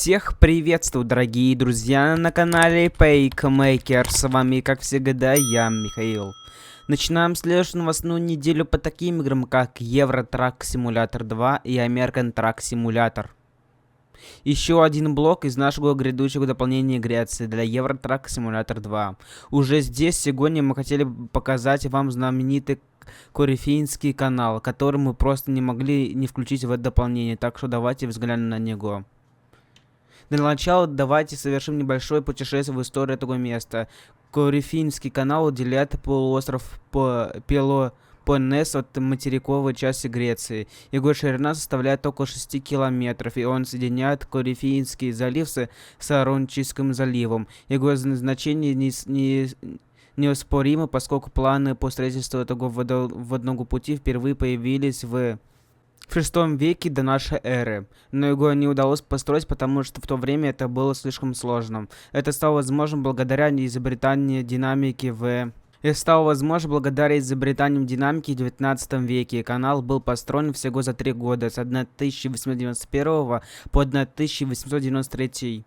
Всех приветствую, дорогие друзья, на канале Paymaker. С вами, как всегда, я, Михаил. Начинаем следующую новостную неделю по таким играм, как Euro Truck Simulator 2 и American Truck Simulator. Еще один блок из нашего грядущего дополнения Греции для Euro Truck Simulator 2. Уже здесь сегодня мы хотели показать вам знаменитый корифейский канал, который мы просто не могли не включить в это дополнение, так что давайте взглянем на него. Для начала давайте совершим небольшое путешествие в историю этого места. Корифейский канал отделяет полуостров Пелопоннес от материковой части Греции. Его ширина составляет около 6 километров, и он соединяет Корифейский залив с Сарончийским заливом. Его значение неоспоримо, поскольку планы по строительству этого водного пути впервые появились в 6 веке до нашей эры, но его не удалось построить, потому что в то время это было слишком сложно. Это стало возможным благодаря изобретанию динамики в 19 веке. Канал был построен всего за 3 года, с 1891 по 1893.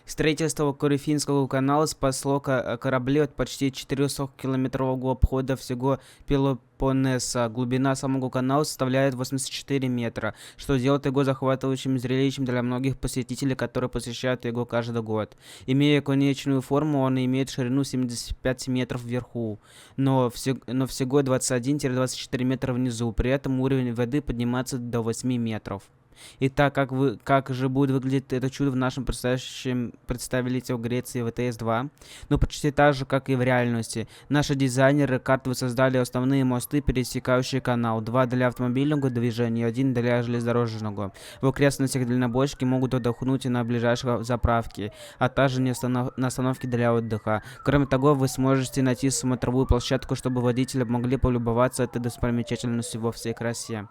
Строительство Корифейского канала спасло корабли от почти 400-километрового обхода всего Пелопоннеса. Глубина самого канала составляет 84 метра, что делает его захватывающим зрелищем для многих посетителей, которые посещают его каждый год. Имея конечную форму, он имеет ширину 75 метров вверху, но всего 21-24 метра внизу. При этом уровень воды поднимается до 8 метров. Итак, как же будет выглядеть это чудо в нашем представителе Греции ВТС-2? Ну, почти так же, как и в реальности. Наши дизайнеры карты создали основные мосты, пересекающие канал. 2 для автомобильного движения, 1 для железнодорожного. В окрестностях дальнобойщики могут отдохнуть на ближайшей заправке, а также на остановке для отдыха. Кроме того, вы сможете найти смотровую площадку, чтобы водители могли полюбоваться этой достопримечательностью во всей красе.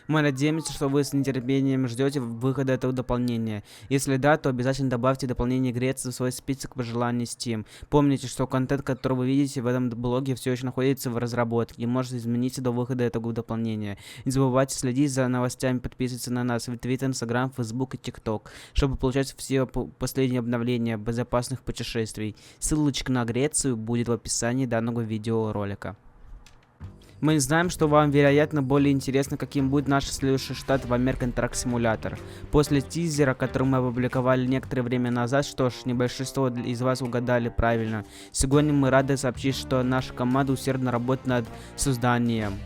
Мы надеемся, что вы с нетерпением ждете выхода этого дополнения. Если да, то обязательно добавьте дополнение Греции в свой список пожеланий Steam. Помните, что контент, который вы видите в этом блоге, все еще находится в разработке и может измениться до выхода этого дополнения. Не забывайте следить за новостями, подписываться на нас в Twitter, Instagram, Facebook и TikTok, чтобы получать все последние обновления безопасных путешествий. Ссылочка на Грецию будет в описании данного видеоролика. Мы знаем, что вам, вероятно, более интересно, каким будет наш следующий штат в American Truck Simulator. После тизера, который мы опубликовали некоторое время назад, что ж, небольшинство из вас угадали правильно. Сегодня мы рады сообщить, что наша команда усердно работает над созданием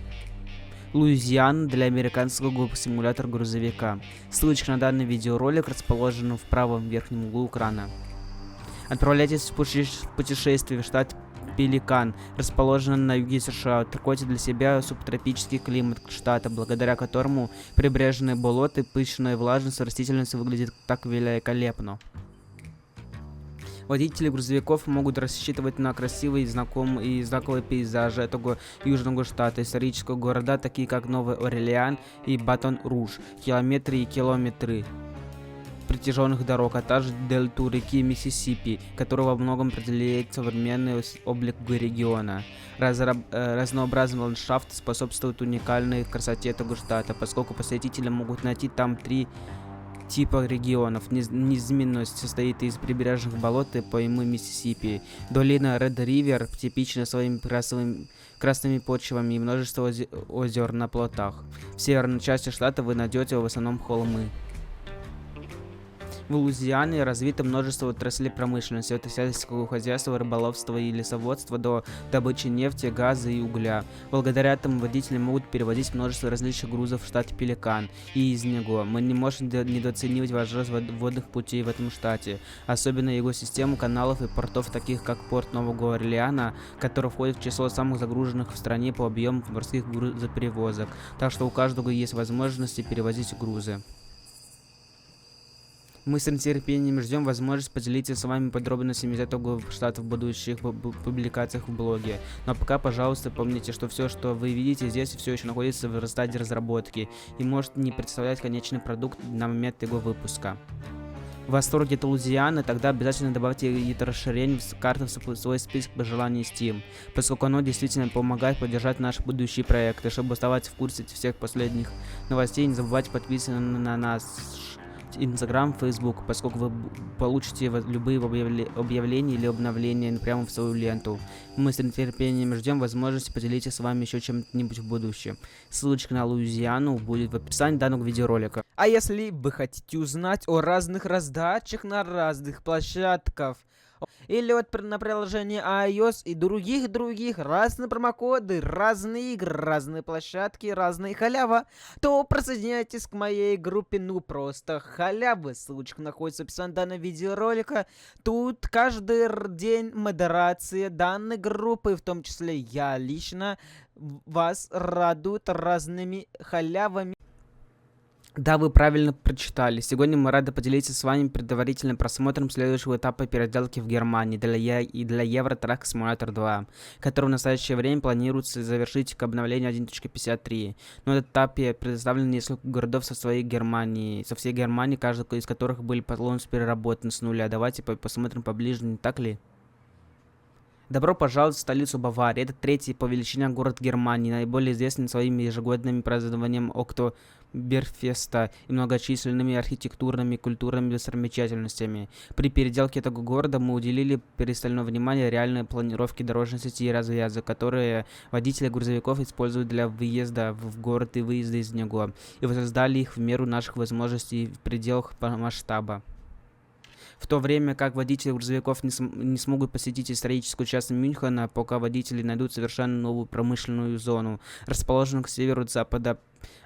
Луизианы для американского симулятора грузовика. Ссылочка на данный видеоролик расположена в правом верхнем углу экрана. Отправляйтесь в путешествие в штат Пеликан, расположенный на юге США. Откройте для себя субтропический климат штата, благодаря которому прибрежные болота и пышная влажность растительности выглядят так великолепно. Водители грузовиков могут рассчитывать на красивые, знакомые и знаковые пейзажи этого южного штата, исторического города, такие как Новый Орлеан и Батон-Руж, километры и километры протяженных дорог, а также дельту реки Миссисипи, которая во многом определяет современный облик региона. Разнообразный ландшафт способствует уникальной красоте этого штата, поскольку посетители могут найти там 3 типа регионов. Низменность состоит из прибрежных болот и поймы Миссисипи. Долина Ред Ривер типична своими красными почвами и множество озер на плотах. В северной части штата вы найдете в основном холмы. В Луизиане развито множество отраслей промышленности, от сельского хозяйства, рыболовства и лесоводства до добычи нефти, газа и угля. Благодаря этому водители могут перевозить множество различных грузов в штате Пеликан и из него. Мы не можем недооценивать важность водных путей в этом штате, особенно его систему каналов и портов, таких как порт Нового Орлеана, который входит в число самых загруженных в стране по объему морских грузоперевозок, так что у каждого есть возможность перевозить грузы. Мы с нетерпением ждем возможность поделиться с вами подробностями из этого штата в будущих публикациях в блоге. Но пока, пожалуйста, помните, что все, что вы видите здесь, все еще находится в стадии разработки и может не представлять конечный продукт на момент его выпуска. в восторге от Луизианы, тогда обязательно добавьте это расширение в карту в свой список пожеланий Steam, поскольку оно действительно помогает поддержать наши будущие проекты. Чтобы оставаться в курсе всех последних новостей, не забывайте подписываться на нас, Instagram, Facebook, поскольку вы получите любые объявления или обновления прямо в свою ленту. Мы с нетерпением ждем возможности поделиться с вами еще чем-нибудь в будущем. Ссылочка на Луизиану будет в описании данного видеоролика. А если вы хотите узнать о разных раздачах на разных площадках, или вот на приложении iOS и других разные промокоды, разные игры, разные площадки, разные халява, то присоединяйтесь к моей группе «Ну просто халявы». Ссылочка находится в описании данного видеоролика. Тут каждый день модерация данной группы, в том числе я лично, вас радует разными халявами. Да, вы правильно прочитали. Сегодня мы рады поделиться с вами предварительным просмотром следующего этапа переделки в Германии для Euro Truck Simulator 2, который в настоящее время планируется завершить к обновлению 1.53. Но на этапе предоставлены несколько городов со всей Германии, каждый из которых были полностью переработаны с нуля. Давайте посмотрим поближе, не так ли? Добро пожаловать в столицу Баварии. Это третий по величине город Германии, наиболее известный своими ежегодными празднованием Октоберфеста и многочисленными архитектурными и культурными достопримечательностями. При переделке этого города мы уделили пристальное внимание реальной планировке дорожной сети и развязок, которые водители грузовиков используют для въезда в город и выезда из него, и воссоздали их в меру наших возможностей в пределах масштаба. В то время как водители грузовиков не смогут посетить историческую часть Мюнхена, пока водители найдут совершенно новую промышленную зону, расположенную к северу от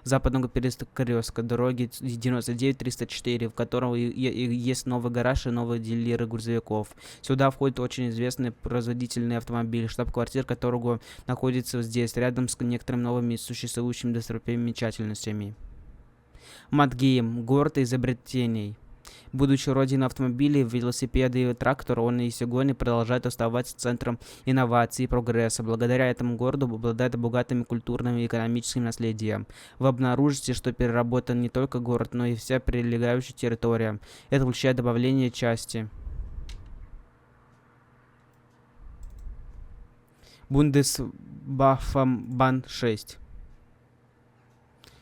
западного перекрестка дороги 99304, в котором есть новый гараж и новые дилеры грузовиков. Сюда входит очень известный производительный автомобиль, штаб-квартира которого находится здесь, рядом с некоторыми новыми существующими достопримечательностями. Мадгейм – город изобретений. Будучи родиной автомобилей, велосипеда и трактора, он и сегодня продолжает оставаться центром инноваций и прогресса. Благодаря этому городу обладает богатым культурным и экономическим наследием. Вы обнаружите, что переработан не только город, но и вся прилегающая территория. Это включает добавление части Бундесбафамбан 6.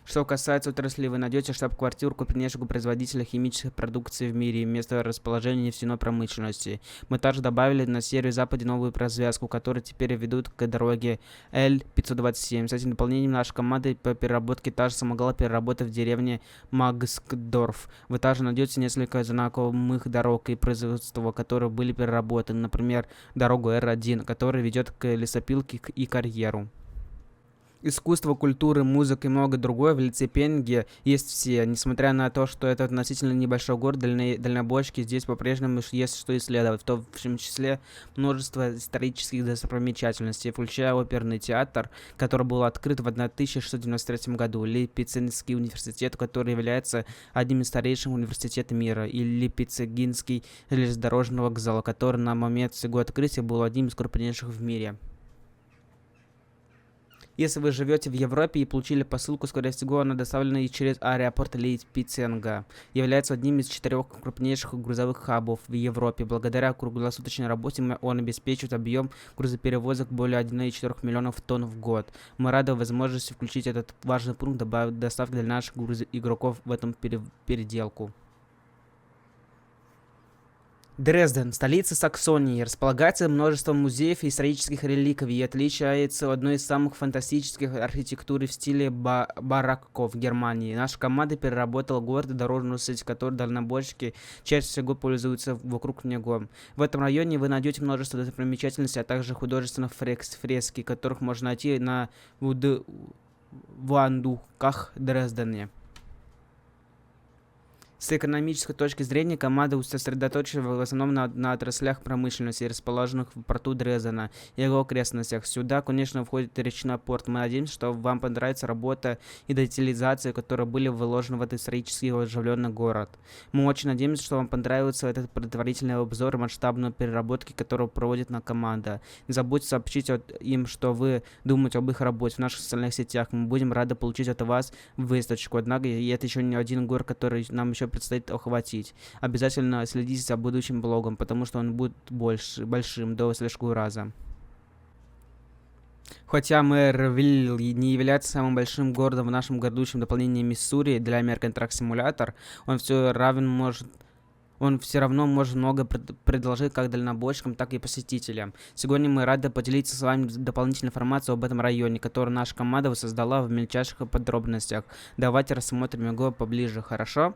Что касается отрасли, вы найдете штаб-квартиру крупнейшего производителя химической продукции в мире и место расположения нефтяной промышленности. Мы также добавили на северо-западе новую развязку, которая теперь ведут к дороге L527. С этим дополнением наша команда по переработке также смогла переработать в деревне Магскдорф. Вы также найдете несколько знакомых дорог и производства, которые были переработаны, например, дорогу R1, которая ведет к лесопилке и карьеру. Искусство, культура, музыка и многое другое в Лейпциге есть все. Несмотря на то, что это относительно небольшой город, дальнобойщики здесь по-прежнему есть что исследовать, в том числе множество исторических достопримечательностей, включая оперный театр, который был открыт в 1693 году, Лейпцигский университет, который является одним из старейших университетов мира, и Лейпцигский железнодорожный вокзал, который на момент его открытия был одним из крупнейших в мире. Если вы живете в Европе и получили посылку, скорее всего, она доставлена и через аэропорт Лейпцига. Является одним из 4 крупнейших грузовых хабов в Европе. Благодаря круглосуточной работе он обеспечивает объем грузоперевозок более 1,4 миллионов тонн в год. Мы рады возможности включить этот важный пункт, добавить доставки для наших игроков в этом переделку. Дрезден, столица Саксонии, располагается множеством музеев и исторических реликвий и отличается одной из самых фантастических архитектур в стиле барокко в Германии. Наша команда переработала город и дорожную сеть, которой дальнобойщики чаще всего пользуются вокруг него. В этом районе вы найдете множество достопримечательностей, а также художественных фрески, которых можно найти на Вандуках Дрездене. С экономической точки зрения команда сосредоточена в основном на отраслях промышленности, расположенных в порту Дрездена и его окрестностях. Сюда, конечно, входит речной порт. Мы надеемся, что вам понравится работа и детализация, которые были вложены в этот исторически оживленный город. Мы очень надеемся, что вам понравится этот предварительный обзор масштабной переработки, которую проводит наша команда. Не забудьте сообщить им, что вы думаете об их работе в наших социальных сетях. Мы будем рады получить от вас весточку. Однако, и это еще не один город, который нам еще предстоит охватить. Обязательно следите за будущим блогом, потому что он будет большим до следующего раза. Хотя Мэрвилл не является самым большим городом в нашем грядущем дополнении Миссури для American Truck Simulator, он все равно может много предложить как дальнобойщикам, так и посетителям. Сегодня мы рады поделиться с вами дополнительной информацией об этом районе, которую наша команда воссоздала в мельчайших подробностях. Давайте рассмотрим его поближе, хорошо?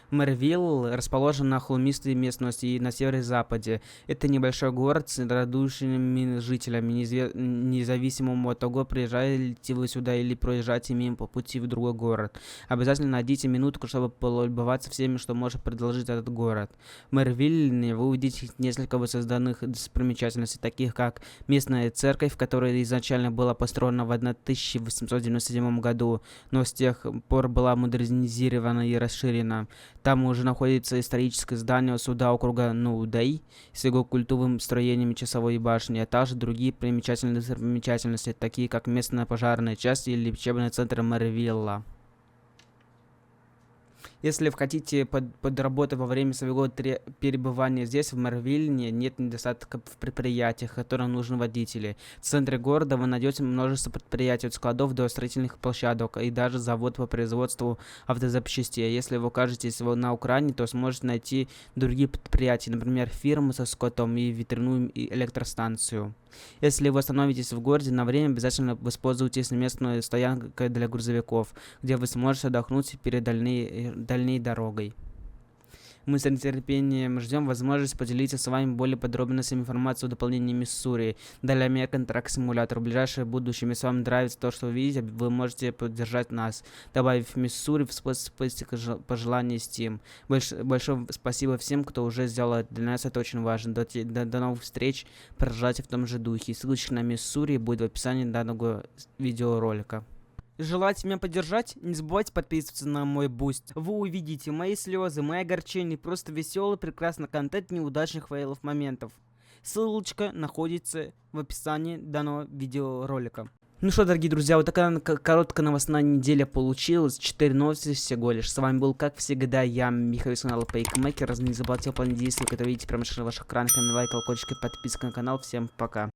Мэрвилл расположен на холмистой местности и на северо-западе. Это небольшой город с радушными жителями, независимо от того, приезжаете вы сюда или проезжаете мимо по пути в другой город. Обязательно найдите минутку, чтобы полюбоваться всеми, что может предложить этот город. В Мэрвилле вы увидите несколько воссозданных достопримечательностей, таких как местная церковь, которая изначально была построена в 1897 году, но с тех пор была модернизирована и расширена. Там уже находится историческое здание суда округа Ноудей с его культовым строением часовой башни, а также другие примечательные достопримечательности, такие как местная пожарная часть или лечебный центр Мэрвилла. Если вы хотите подработать во время своего перебывания здесь, в Мэрвилле, нет недостатка в предприятиях, которым нужны водители. В центре города вы найдете множество предприятий, от складов до строительных площадок и даже завод по производству автозапчастей. Если вы окажетесь на Украине, то сможете найти другие предприятия, например, фирмы со скотом и ветряную электростанцию. Если вы остановитесь в городе на время, обязательно воспользуйтесь местной стоянкой для грузовиков, где вы сможете отдохнуть перед дальней дорогой. Мы с нетерпением ждем возможность поделиться с вами более подробностями информацией о дополнении Миссури для American Truck Simulator в ближайшее будущее. Если вам нравится то, что вы видите, вы можете поддержать нас, добавив Миссури в список пожеланий Steam. Большое спасибо всем, кто уже сделал это. Для нас это очень важно. До новых встреч. Продолжайте в том же духе. Ссылочка на Миссури будет в описании данного видеоролика. Желаете меня поддержать? Не забывайте подписываться на мой буст. Вы увидите мои слезы, мои огорчения, просто веселый, прекрасный контент неудачных фейлов моментов. Ссылочка находится в описании данного видеоролика. Ну что, дорогие друзья, вот такая короткая новостная неделя получилась. 4 новости всего лишь. С вами был, как всегда, я, Михаил с канала Paymaker. Не забывайте выполнять действия, которые видите прямо на ваших экранах. Лайк, колокольчик и подписка на канал. Всем пока.